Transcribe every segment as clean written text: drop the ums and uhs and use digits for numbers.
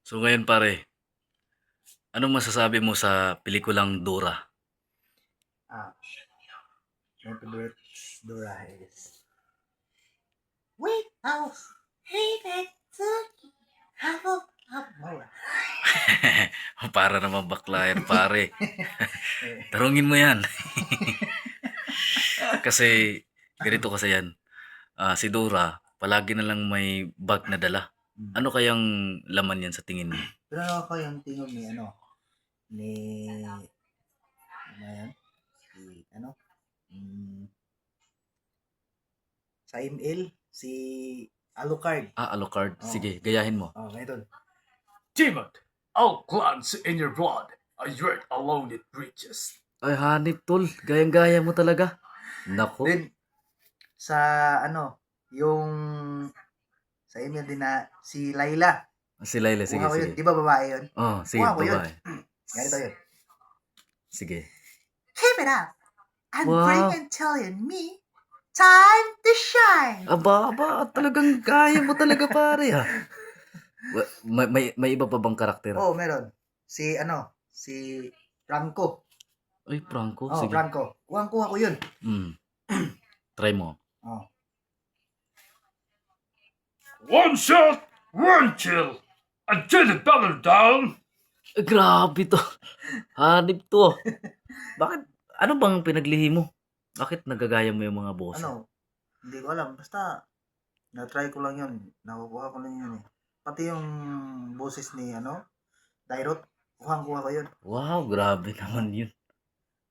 So ngayon pare, anong masasabi mo sa pelikulang Dora? Ah, my favorite Dora is Wait House. Hey, that turkey. Have more. Para naman bakla yan pare. Tarungin mo yan. Kasi ganito kasi yan. Si Dora, palagi na lang may bag na dala. Ano kayang laman yan sa tingin mo? Pero ako yung tingog ni ano yan? Si mm, sa ML, si Alucard. Alucard. Oh, Sige, gayahin mo. ganito. Demon, all clans in your blood, a yurt alone it reaches. Ay, hanip tol. Gayang-gaya mo talaga. Nako. Then, sa yung sa ML din na si Layla. Si Laila, sige, Kuha ko yun. sige. Di ba babae yun? Oh, sige, Kuha ko yun. babae. Ganito yun. Sige. Keep it up and Wow. bring and tell me time to shine. Aba, talagang kaya mo talaga pare ha. May iba pa bang karakter? Oh, meron. Si Franco. Ay, Franco, Oh, sige. Franco. Kuha ko yun. Try mo. Oh. One shot, one kill, until the battle down. Grabe to. Hanip to. Bakit? Ano bang pinaglihi mo? Bakit nagagaya mo yung mga boss? Hindi ko alam. Basta, na-try ko lang yun. Nakukuha ko lang yun eh. Pati yung boses ni, Dairot. Kuha ko yun. Wow, grabe naman yun.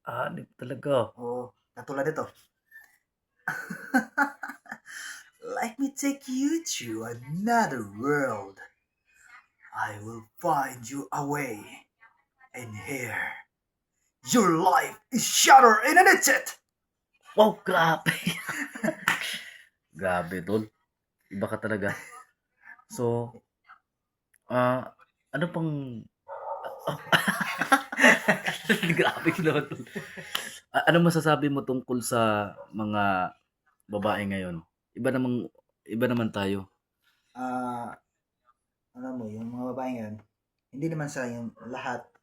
Hanip talaga. Oo. Katulad ito. Let me take you to another world. I will find you away. And here, your life is shattered in an instant. Wow, grabe. Grabe, tol. Iba ka talaga. So, ano pang... Grabe naman, tol. Ano masasabi mo tungkol sa mga babae ngayon? Iba naman tayo. Alam mo, yung mga babae ngayon, hindi naman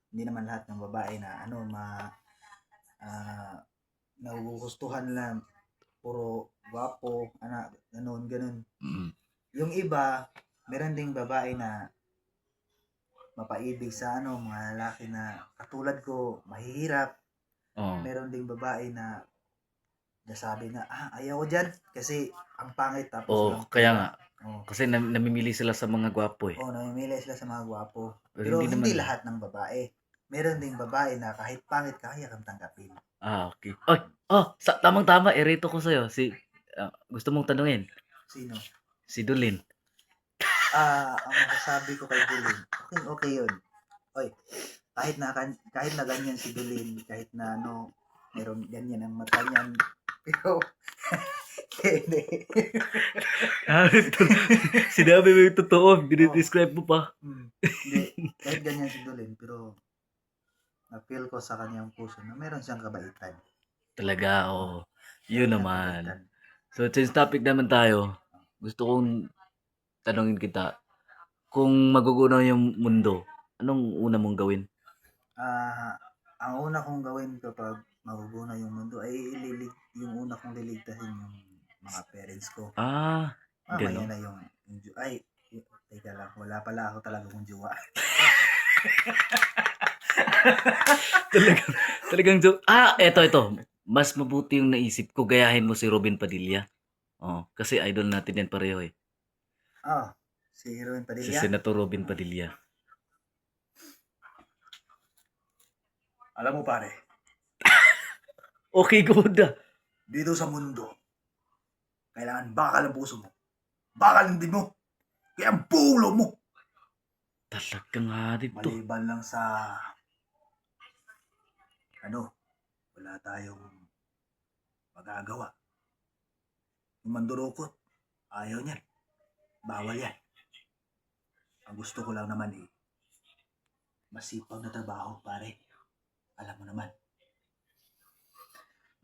hindi naman lahat ng babae na nagugustuhan lang puro gwapo, ganun. Mm. Yung iba, meron ding babae na mapaibig sa mga lalaki na katulad ko, mahihirap. Oh. Meron ding babae na nasabi na, ayaw ko dyan kasi ang pangit tapos walang Kaya pera. nga. Kasi namimili sila sa mga gwapo eh. Namimili sila sa mga gwapo. Pero Pero hindi hindi naman- lahat ng babae. Meron ding babae na kahit pangit kaya kang tanggapin. Okay. Ay, tamang-tama. Erito ko sa'yo. Gusto mong tanungin? Sino? Si Dulin. Ang masasabi ko kay Dulin, okay yun. Oy, kahit na ganyan si Dulin, kahit na meron ganyan ang mata niyan, pero hindi. Sinabi mo yung totoo. Dinidescribe mo pa. Hindi, kahit ganyan si Dulin, pero na-feel ko sa kanyang puso na meron siyang kabaitan. Talaga, oo. Yun Meron siyang naman. kabaitan. So, change topic naman tayo. Gusto kong tanungin kita. Kung magugunaw yung mundo, anong una mong gawin? Ang una kong gawin kapag magugunaw yung mundo ay yung una kong liligtasin yung mga parents ko. Mamaya Gano'n. na teka lang, wala pala ako talaga kong jowa. Talagang joke. Eto. Mas mabuti yung naisip ko. Gayahin mo si Robin Padilla. Kasi idol natin yan pareho eh. Si Heroin Si Padilla. Senator Robin Padilla. Alam mo pare, Okay, good. dito sa mundo, kailangan bakal ang puso mo. Bakal ang din mo. Kaya ang pulo mo. Talagang hanip to. Maliban lang sa wala tayong magagawa. Yung mandurukot, ayaw niyan. Bawal yan. Ang gusto ko lang naman masipag na trabaho, pare. Alam mo naman,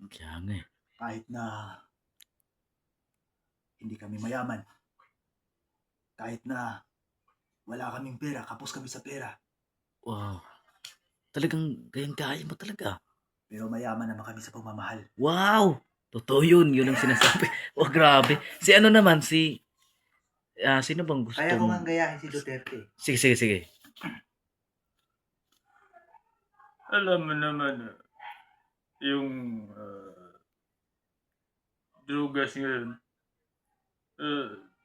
Kaya nga eh. kahit na hindi kami mayaman, kahit na wala kaming pera, kapos kami sa pera. Wow. Talagang gayang-gaya mo talaga. Pero mayaman naman kami sa pagmamahal. Wow! Totoo yun. Yun ang sinasabi. Oh, grabe. Si ano naman, sino bang gusto Kaya ko mo? nga gayahin si Duterte. Sige, sige, sige. Alam mo naman, yung drugas ngayon,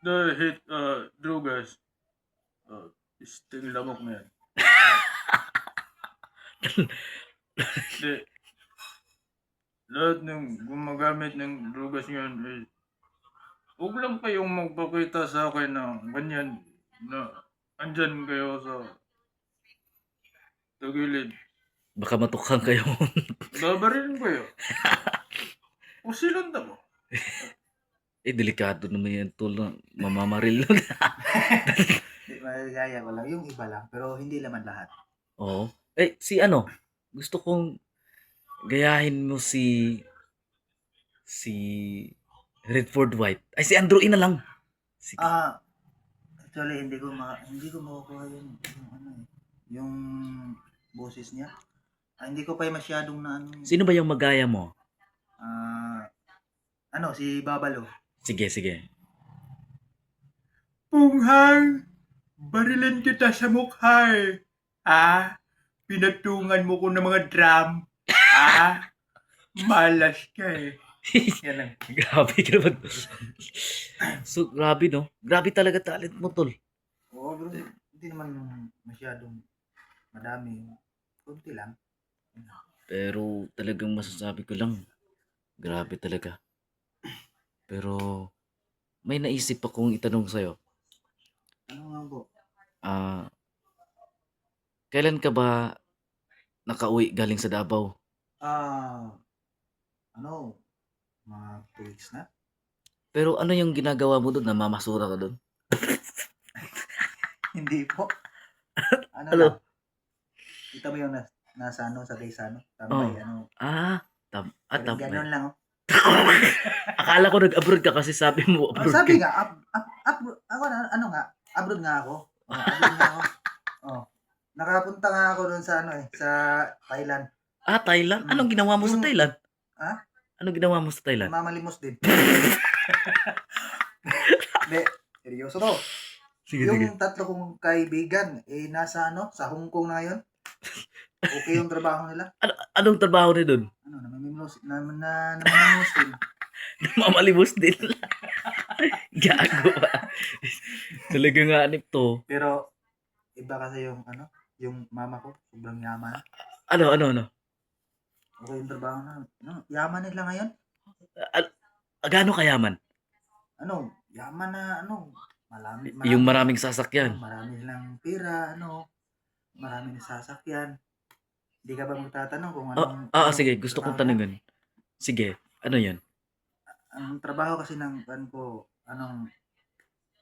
dahil drugas, isting lamok na yan. Di, lahat ng gumagamit ng drugas ngayon, huwag lang kayong magpakita sa akin ng ganyan na andyan kayo sa tagilid. Baka matukhang kayo. Babarilin kayo. O silanda mo. Delikado naman yan, tol. Mamamaril lang. Di, magagaya ko lang. Yung iba lang. Pero hindi naman lahat. Oo. Gusto kong gayahin mo si Redford White. Ay, si Andrew E na lang. Sige. Actually, hindi ko makukuha yung boses niya. Hindi ko pa masyadong na ano. Sino ba yung magaya mo? Si Babalo. Sige, sige. Punghang, barilan kita sa mukha eh. Pinatungan mo ko ng mga drum. Malas ka eh. Yan lang. Grabe ka naman. So, grabe no? Grabe talaga talent mo, tol. Oo, bro. Hindi naman masyadong madami. Kunti lang. Pero talagang masasabi ko lang, grabe talaga. Pero may naisip akong itanong sa'yo. Ano nga po? Kailan ka ba nakauwi galing sa Davao? Mga 2 weeks na? Pero ano yung ginagawa mo doon? Namamasura ka doon? Hindi po. Ano? Lang? Kita mo yung nasa sa Gaisano? Tambay, Tambay. Ganon lang. Akala ko nag-abroad ka kasi sabi mo abroad Sabi ka. nga, abroad nga ako. Abroad nga ako. Nakapunta nga ako doon sa sa Thailand. Thailand? Anong ginawa mo sa Thailand? Anong ginawa mo sa Thailand? Mamalimos din. Hindi, seryoso to. Sige, sige. Yung 3 kong kaibigan, nasa sa Hong Kong na ngayon. Okay yung trabaho nila. Anong trabaho ni doon? Namimimos din. Mamalimos din. Gago. Talaga nga anip to. Pero, iba kasi yung yung mama ko, sobrang yaman. Ano? Okay yung trabaho na. Yaman nila ngayon. Gaano kayaman? Yaman na marami. Yung maraming sasakyan. Marami silang pera, maraming sasakyan. Hindi ka ba magtatanong kung Sige, gusto kong tanungin. Sige, ano yan? Ang trabaho kasi ng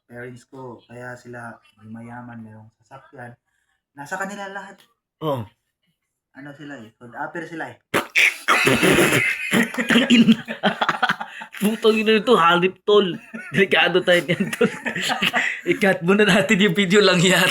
parents ko, kaya sila mayaman, mayroong sasakyan. Nasa kanila lahat. Oo. Sila good upper sila Putang ina nito, halip tol. Delikado tayo niyan tol. I-cut muna natin yung video lang yan.